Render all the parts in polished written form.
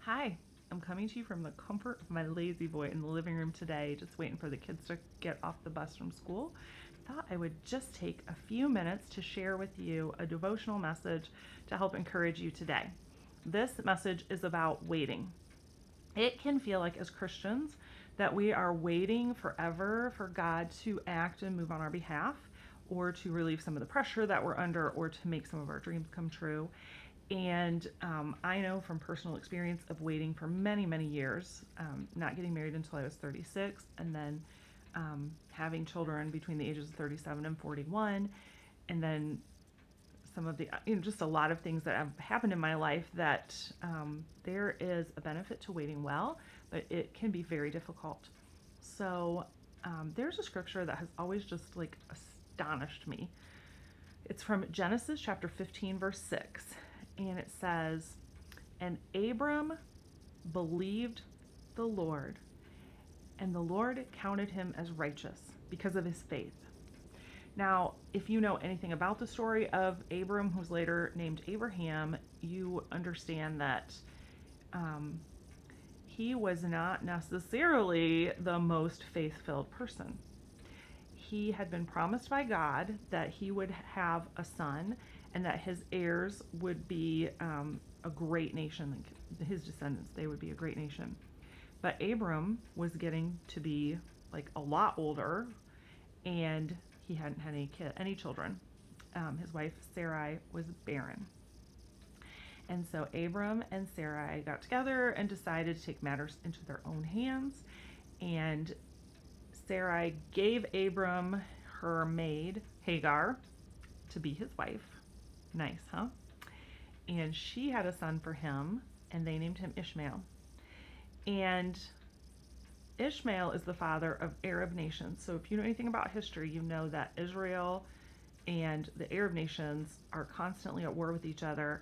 Hi, I'm coming to you from the comfort of my lazy boy in the living room today, just waiting for the kids to get off the bus from school. Thought I would just take a few minutes to share with you a devotional message to help encourage you today. This message is about waiting. It can feel like as Christians that we are waiting forever for God to act and move on our behalf, or to relieve some of the pressure that we're under, or to make some of our dreams come true. And I know from personal experience of waiting for many, many years, not getting married until I was 36, and then having children between the ages of 37 and 41, and then some of the, just a lot of things that have happened in my life that there is a benefit to waiting well, but it can be very difficult. So there's a scripture that has always just like astonished me. It's from Genesis chapter 15, verse 6. And it says, "And Abram believed the Lord, and the Lord counted him as righteous because of his faith." Now, if you know anything about the story of Abram, who's later named Abraham, you understand that he was not necessarily the most faith-filled person. He had been promised by God that he would have a son and that his heirs would be a great nation. Like his descendants, they would be a great nation. But Abram was getting to be like a lot older, and he hadn't had any children. His wife Sarai was barren. And so Abram and Sarai got together and decided to take matters into their own hands. And Sarai gave Abram her maid, Hagar, to be his wife. Nice, huh? And she had a son for him, and they named him Ishmael. And Ishmael is the father of Arab nations. So if you know anything about history, you know that Israel and the Arab nations are constantly at war with each other.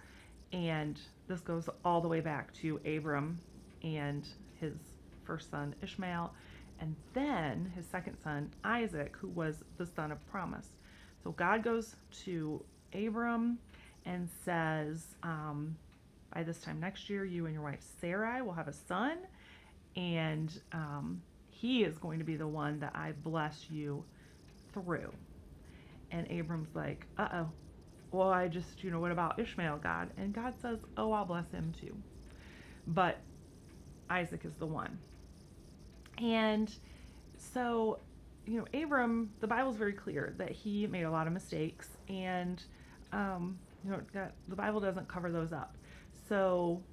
And this goes all the way back to Abram and his first son, Ishmael, and then his second son, Isaac, who was the son of promise. So God goes to Abram and says, by this time next year, you and your wife Sarai will have a son, and he is going to be the one that I bless you through. And Abram's like, uh-oh, well, I just, what about Ishmael, God? And God says, oh, I'll bless him too. But Isaac is the one. And so, Abram, the Bible's very clear that he made a lot of mistakes, and, the Bible doesn't cover those up. So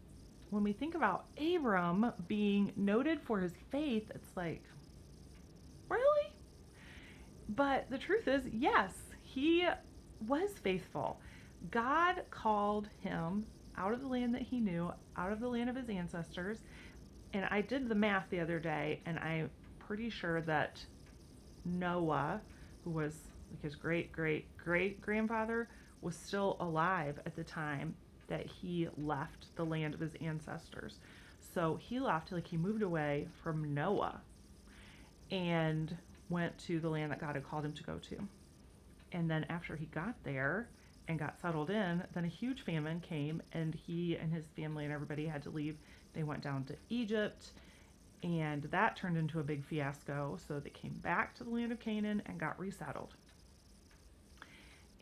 when we think about Abram being noted for his faith, it's like, really? But the truth is, yes, he was faithful. God called him out of the land that he knew, out of the land of his ancestors. And I did the math the other day, and I'm pretty sure that Noah, who was like his great great great grandfather, was still alive at the time that he left the land of his ancestors. So he left, like he moved away from Noah and went to the land that God had called him to go to. And then after he got there and got settled in, then a huge famine came, and he and his family and everybody had to leave. They went down to Egypt, and that turned into a big fiasco. So they came back to the land of Canaan and got resettled.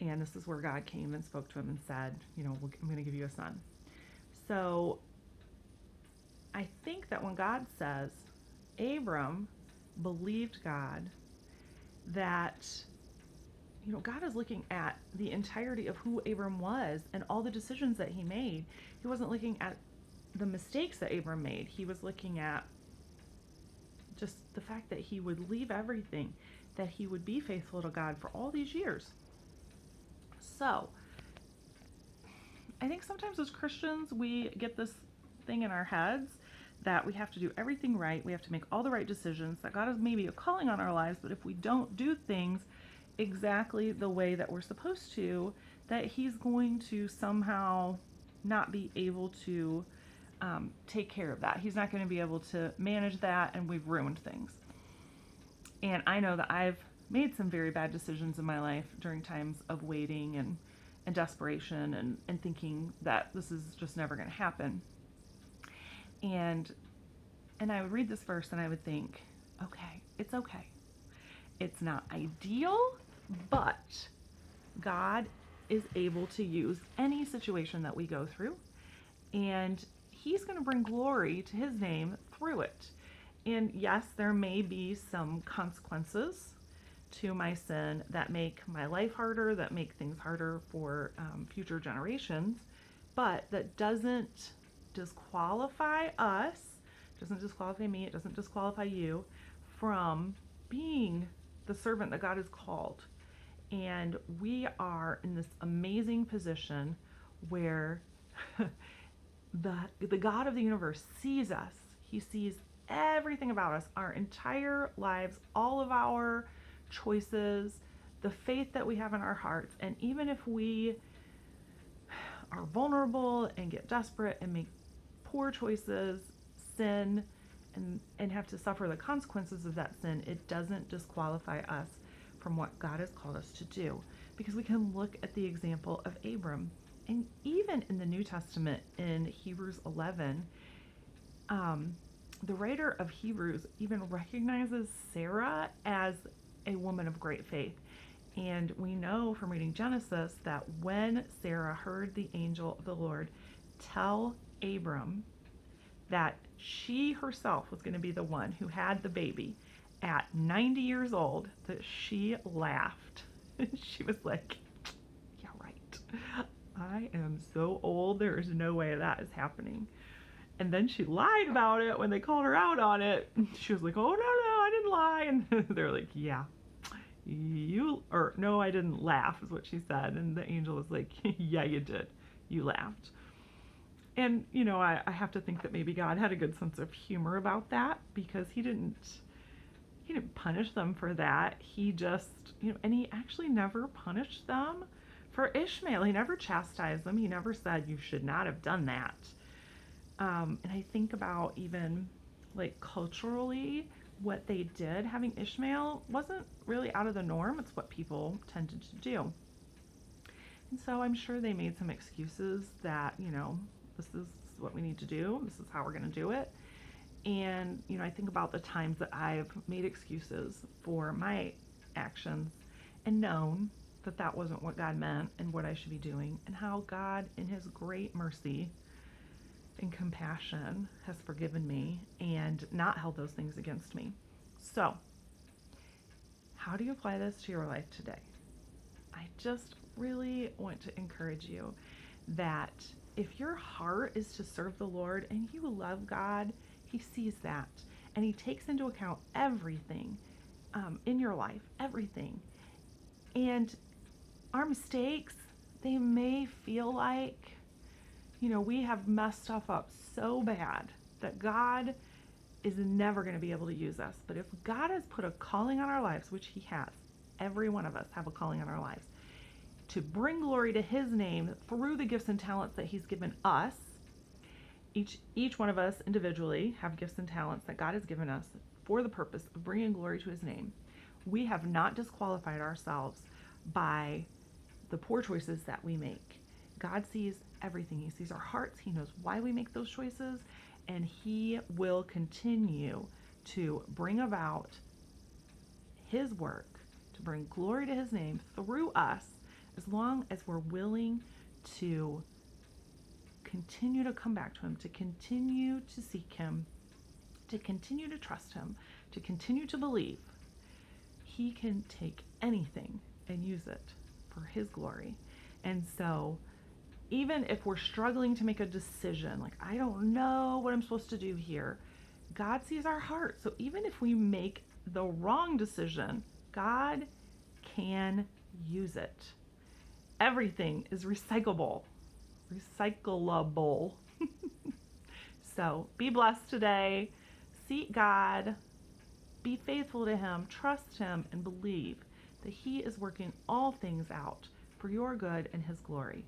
And this is where God came and spoke to him and said, I'm going to give you a son. So I think that when God says, Abram believed God, that God is looking at the entirety of who Abram was and all the decisions that he made. He wasn't looking at the mistakes that Abram made. He was looking at just the fact that he would leave everything, that he would be faithful to God for all these years. So I think sometimes as Christians, we get this thing in our heads that we have to do everything right. We have to make all the right decisions, that God is maybe a calling on our lives, but if we don't do things exactly the way that we're supposed to, that he's going to somehow not be able to take care of that. He's not going to be able to manage that, and we've ruined things. And I know that I've made some very bad decisions in my life during times of waiting and desperation and thinking that this is just never going to happen. And I would read this verse and I would think, okay, it's okay. It's not ideal, but God is able to use any situation that we go through, and he's going to bring glory to his name through it. And yes, there may be some consequences to my sin that make my life harder, that make things harder for future generations, but that doesn't disqualify us, doesn't disqualify me, it doesn't disqualify you from being the servant that God has called. And we are in this amazing position where the God of the universe sees us. He sees everything about us, our entire lives, all of our choices, the faith that we have in our hearts. And even if we are vulnerable and get desperate and make poor choices, sin, and have to suffer the consequences of that sin, it doesn't disqualify us from what God has called us to do. Because we can look at the example of Abram. And even in the New Testament, in Hebrews 11, the writer of Hebrews even recognizes Sarah as a woman of great faith. And we know from reading Genesis that when Sarah heard the angel of the Lord tell Abram that she herself was going to be the one who had the baby at 90 years old, that she laughed. She was like, yeah, right. I am so old, there is no way that is happening. And then she lied about it when they called her out on it. She was like, oh, no, I didn't lie. And they're like, yeah, no, I didn't laugh, is what she said. And the angel was like, yeah, you did. You laughed. And, I have to think that maybe God had a good sense of humor about that, because he didn't punish them for that. He just, and he actually never punished them for Ishmael. He never chastised them. He never said, you should not have done that. And I think about even like culturally, what they did having Ishmael wasn't really out of the norm. It's what people tended to do. And so I'm sure they made some excuses that, this is what we need to do. This is how we're going to do it. And, I think about the times that I've made excuses for my actions and known that that wasn't what God meant and what I should be doing, and how God, in his great mercy and compassion, has forgiven me and not held those things against me. So, how do you apply this to your life today? I just really want to encourage you that if your heart is to serve the Lord and you love God, he sees that, and he takes into account everything in your life, everything. And our mistakes, they may feel like, we have messed stuff up so bad that God is never going to be able to use us. But if God has put a calling on our lives, which he has, every one of us have a calling on our lives, to bring glory to his name through the gifts and talents that he's given us. Each one of us individually have gifts and talents that God has given us for the purpose of bringing glory to his name. We have not disqualified ourselves by the poor choices that we make. God sees everything. He sees our hearts. He knows why we make those choices, and he will continue to bring about his work, to bring glory to his name through us, as long as we're willing to continue to come back to him, to continue to seek him, to continue to trust him, to continue to believe. He can take anything and use it for his glory. And so even if we're struggling to make a decision, like, I don't know what I'm supposed to do here, God sees our heart. So even if we make the wrong decision, God can use it. Everything is recyclable. So be blessed today. Seek God. Be faithful to him. Trust him and believe that he is working all things out for your good and his glory.